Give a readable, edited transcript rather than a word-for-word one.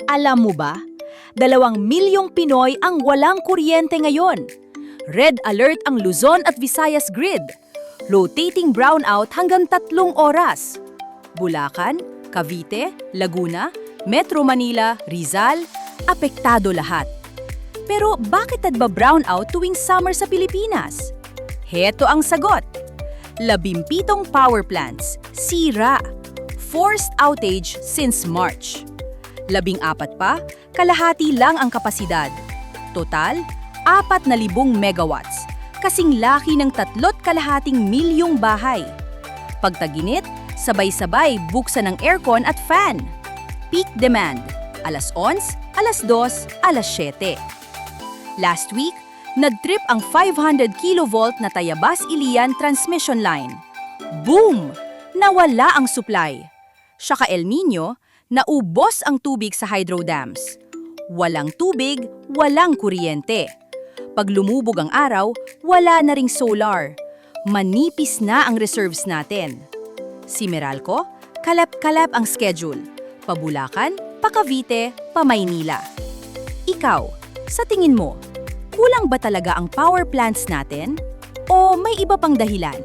Alam mo ba? 2 milyong Pinoy ang walang kuryente ngayon. Red alert ang Luzon at Visayas grid. Rotating brownout hanggang 3 oras. Bulacan, Cavite, Laguna, Metro Manila, Rizal, apektado lahat. Pero bakit nagba-brownout tuwing summer sa Pilipinas? Heto ang sagot. 17 power plants, sira. Forced outage since March. 14 pa, kalahati lang ang kapasidad. Total, 4,000 megawatts, kasing laki ng 3,2 milyong bahay. Pagtaginit, sabay-sabay buksan ng aircon at fan. Peak demand, alas 11, alas 2, alas 7. Last week, nag-trip ang 500 kilovolt na Tayabas-Ilian transmission line. Boom! Nawala ang supply. Siya ka El Nino, naubos ang tubig sa hydro dams. Walang tubig, walang kuryente. Pag lumubog ang araw, wala na ring solar. Manipis na ang reserves natin. Si Meralco, kalap-kalap ang schedule. Pabulacan, pa Cavite, pa Maynila. Ikaw, sa tingin mo, kulang ba talaga ang power plants natin? O may iba pang dahilan?